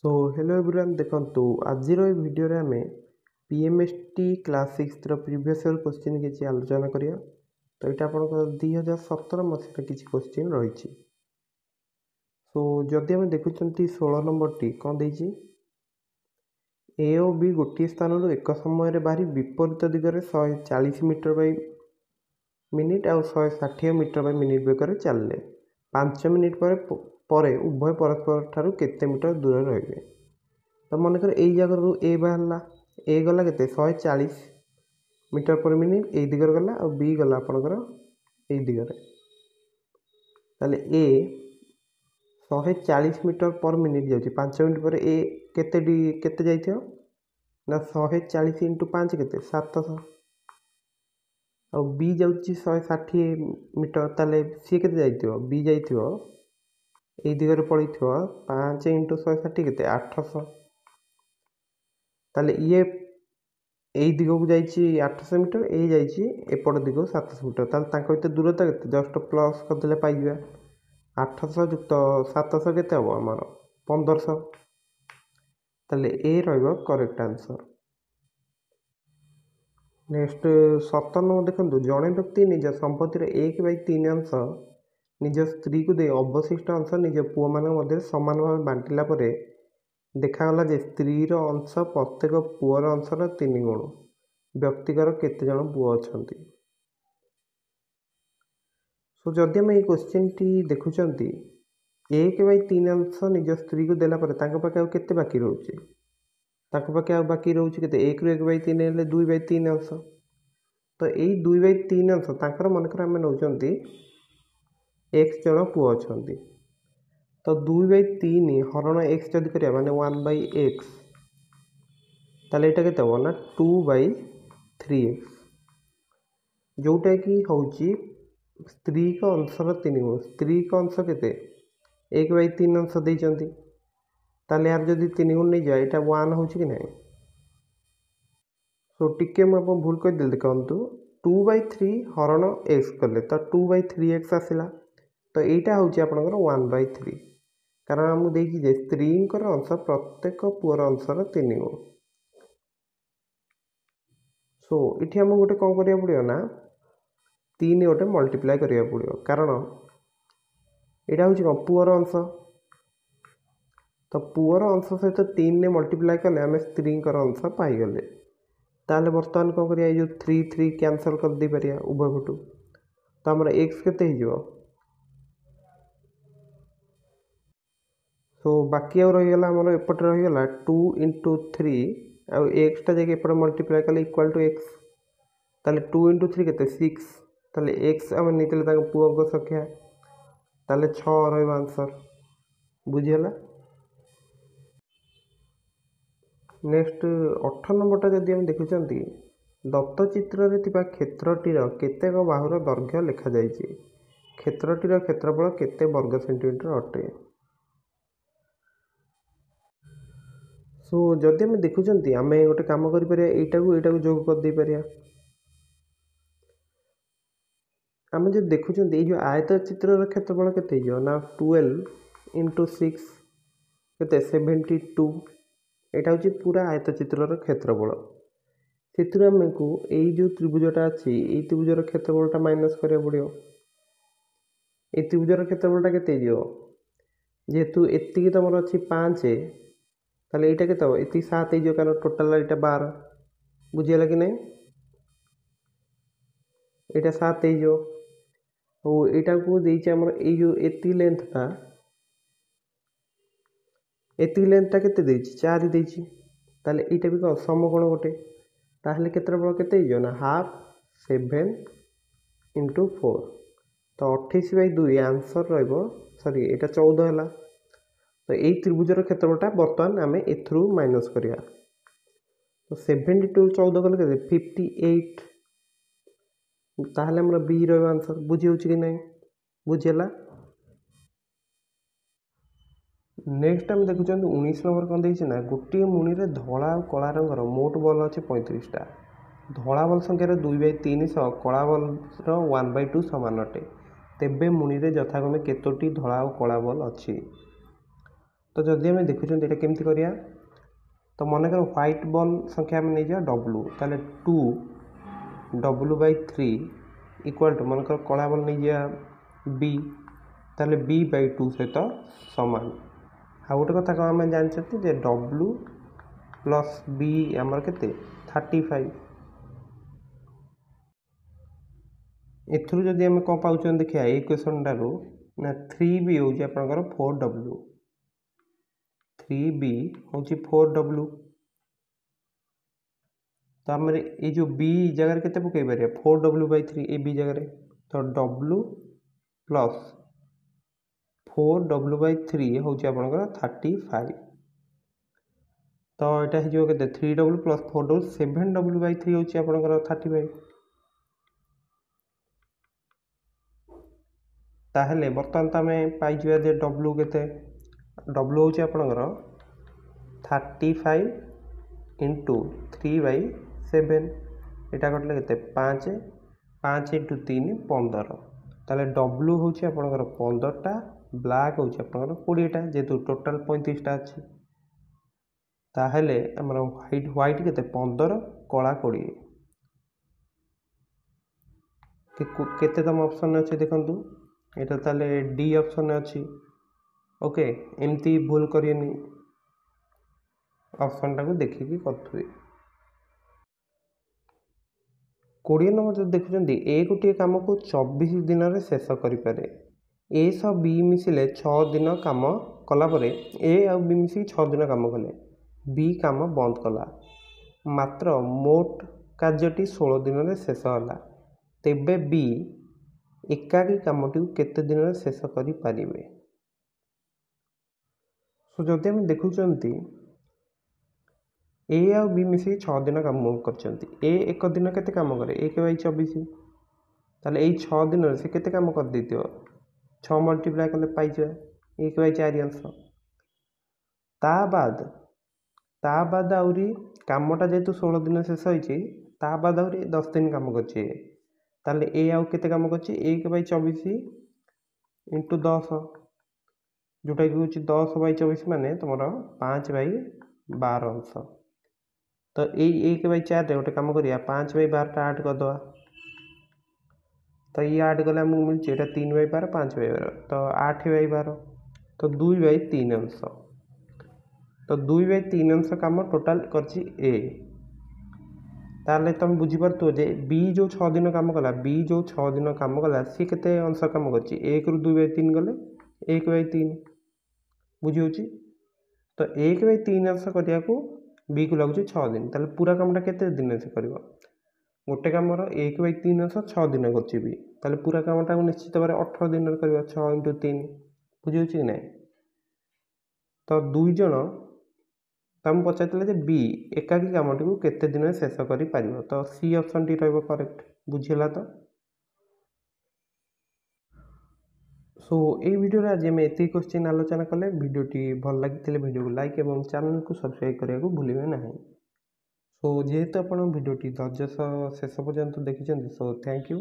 So hello everyone देखंतु आज video रे आमे पीएमएसटी क्लास 6 प्रीवियस ईयर क्वेश्चन किसी आलोचना करिया। तो यहाँ आपन 2017 मसीह किसी क्वेश्चन रही। सो जदि आम देखुं 16 नंबर टी कौन देछि ए और बी गोटे स्थान एक समय बाहरी विपरीत दिगरे 140 मीटर बाय मिनिट आ 160 मीटर बाय मिनिट बेगर चलले 5 मिनिट पर उभय परस्पर ठारू केते मीटर दूर रहिबे। तो मनकर यही जगह ए बाहर ए गला के 140 मीटर पर मिनिट ए दिगरे गला और बी गला आपनकर ए दिगरे। ताले ए 140 मीटर पर मिनिट जाउची 5 मिनिट पर ए केते जाइथियो ना 140 इंटू 5 केते 700 और बी जाउची 160 मीटर ताले सी केते जाइथियो बी जाइथियो ए दिगरे पड़िथियो 5 इंटू 160 केते 800 ताले ये यही दिग को जाइए 800 मीटर यही जाइए एपट दिग 700 मीटर ताले भर दूरता के जस्ट प्लस करदे पाइबा 800 युक्त 700 के हम 1500 ताले ए रहिबो करेक्ट आंसर। नेक्स्ट 17 नंबर देखो जड़े व्यक्ति निज संपत्तिर 1/3 अंश निज स्त्री को दे अवशिष्ट अंश निज पुओ मान सामान भाव बांटिला देखागला जे स्त्रीर अंश प्रत्येक पुअर अंशर 3 गुण व्यक्तिकर केते जन पुओ अछंती। सो जदि आम ये क्वेश्चन टी देखुं 1/3 अंश निज स्त्री को देला पाखे केते बाकी रोचे पाखे बाकी रोचे केते 1 ରୁ 1/3 हेले 2/3 अंश। तो यही 2/3 अंश तांकर मनकर आम नौ एक्स जन पुओ अछंती। तो 2/3 हरण एक्स जदि करिया माने 1/x ताले एटा केते हो ना 2/3x जोटा कि होची स्त्री का अंशर 3 गुण स्त्री का अंश केते 1/3 अंश देइचंती ताले यार जदि 3 गुण नहीं जाए एटा 1 होची कि नहीं। सो टिके म अपन भूल कर दिल देखंतु 2/3 हरण x कले तो 2/3x आसिला तो एटा होची आपनकर 1/3 कारण आमको देखिए स्त्री अंश प्रत्येक पुअर अंशर 3 गुण। सो इठी आम गोटे कौन करिया पड़ियो ना 3 गोटे मल्टीप्लाई करिया पड़ियो कारण एटा होची कौन पुअर अंश तो पुअर अंश सहित 3 ने मल्टीप्लाई कले आम स्त्री अंश पाईगले ताले बर्तमान कौन करिया जो 3 कैंसल कर दे परिया उभय पटू तो आमर एक्स केते हिजो। सो बाकी आउ रहीगला आमर एपटे रहीगला 2 इंटू 3 आउ एक्सटा जाके एपटे मल्टीप्लाई कले इक्वल टू एक्स ताले 2 इंटू 3 केते 6 ताले एक्स आम नहीं ताको पुओ संख्या ताले 6 रहिबा आंसर बुझीगला। नेक्स्ट 18 नंबरटा जदि हम देखुचंती दत्त चित्र रे थिबा क्षेत्रटीर केतेक बाहुर दैर्घ्य लिखा जाइछि क्षेत्रटीर क्षेत्रफल केते वर्ग सेंटीमीटर अटे। सो जदि आम देखुचंती आम गोटे काम करि परिया एटा को जोग कर दे परिया आम जो देखुचंती ए जो आयत चित्र क्षेत्रफल केते हिजो ना 12 इंटू 6 केते 72 एटा होची पूरा आयत चित्र क्षेत्रफल से आमको यही जो त्रिभुजटा अच्छी ये त्रिभुजर क्षेत्रफलटा माइनस करा पड़ो ये त्रिभुजर क्षेत्रफलटा केते जेहेतु एति तुम अच्छी 5 ताले यहाँ के ये 7 हो कारण टोटाल यहाँ 12 बुझीगला कि नहीं यहाँ 7 हो यहाँ को देर जो एति लेंथटा केते 4 देछि ताले यहाँ भी कौन समकोण गोटे ताहले क्षेत्रफल केते ना हाफ 7 इंटू 4 तो 28/2 आंसर रहिबो सॉरी एटा 14 है तो यही त्रिभुजर क्षेत्रफलटा बर्तमान आम एथरू माइनस करिया तो 72 14 कले केते 58 ताहले हमर बी रहिबो आंसर बुझी होछि कि नहीं बुझीला। नेक्स्ट आम देखुं 19 नंबर कौन देछि ना गोटे मुनि रे धला और कला रंगर मोट बल अच्छे 35टा धला बल संख्यार 2/3 सह कला बल 1/2 सामान अटे तेबे मुनि रे यथाक्रमे केतोटी धला और कला बल अच्छी। तो तो जदि आम देखुं ये केमती करिया तो मनकर व्हाइट बॉल संख्या आम नहीं जा डब्लू ताले 2W/3 इक्वल टू मनकर कला बॉल नहीं जा बी ताले B/2 सहित सामान। आ गोटे कथा कौन आम जानते जे W प्लस B आमर केते 35 एथुरु जदि आम कौन पाउछ देखिए ये क्वेश्चन टारू ना 3B हूँ आपंकर 4W 3B हूँ 4W तो आम ये जो B जगह के पकई पारे 4W/3 ए B जगह तो W प्लस 4W/3 हूँ आपंकर 35 तो यहाँ हो 3W प्लस 4W 7W/3 हूँ आपंकर 35 ताहले बर्तमान तो आम पाई डब्ल्यू के डब्ल्यू हूँ आपंकर 35 इंटू 3/7 यहाँ कटले के 5 5 इंटू 3 15 ताले डब्ल्यू हूँ आपंकर 15टा ब्लैक हूँ आपंकर 20टा जेहेतु टोटाल 35टा अच्छी ताहले आमर व्हाइट व्हाइट के 15 कला 20 केते तम ऑप्शन अच्छे देखंतु एटा ताले डी ऑप्शन अच्छी ओके एमती भूल करियनी ऑप्शन टाको देखिकी करथुए 20 नंबर जो देखुचंदी ए गोटे काम को 24 दिन रे शेष करि पारे ए सह बी मिसिले 6 दिन काम कला परे ए आ बी मिसी 6 दिन काम कले बी काम बंद कला मात्र मोट कार्यटी 16 दिन रे शेष होला तेबे बी एकाकी कामटी केते दिन रे शेष करि पारिबे। सो जदि हम देखुचंती ए आ बी मिसी 6 दिन काम करचंती ए एक दिन केते काम करे 1/24 ताले एई 6 दिन रे से केते काम कर देतियो 6 मल्टीप्लाई कले पाई जाय 1/4 अंश ता बाद आउरी कामटा जेतु 16 दिन शेष होईची ता बाद आउरी 10 दिन काम करची ताले ए आउ केते काम करची 1/24 इंटू 10 जोटा कि हूँ 10/24 माने तुम 5/12 अंश तो यही 1/4 गोटे कम करिया 5/12 आड करदे तो ये आड कले आमको मिलूँ यहाँ 3/12 5/12 तो 8/12 तो 2/3 अंश तो 2/3 अंश कम टोटाल करची ए ताले तुम बुझीपार जे बी जो 6 दिन काम कला बी जो 6 दिन काम कला सी केते अंश काम करची 1 रु 2/3 गले 1/3 बुझी होची तो 1/3 अंश करिया को बी को लगुच 6 दिन ताले पूरा कामटा केते दिन से करिवो गोटे कामर 1/3 अंश 6 दिन करची बी ताले पूरा कामटा को निश्चित भाव 18 दिन करिवो 6 इंटू 3 बुझी होची कि नहीं तो दुई जन तुम पचार जे बी एकाकी कामटी को केते दिन में शेष करि पारिबो तो सी ऑप्शन टी रहइबो करेक्ट बुझिला तो सो ये वीडियो आज आम एत क्वेश्चन आलोचना कले वीडियोटी भल लगी वीडियो को लाइक और चैनल को सब्सक्राइब करने को भूलिए ना। सो जेहेतु आप वीडियोटी धैर्य शेष पर्यंत देखिए सो थैंक यू।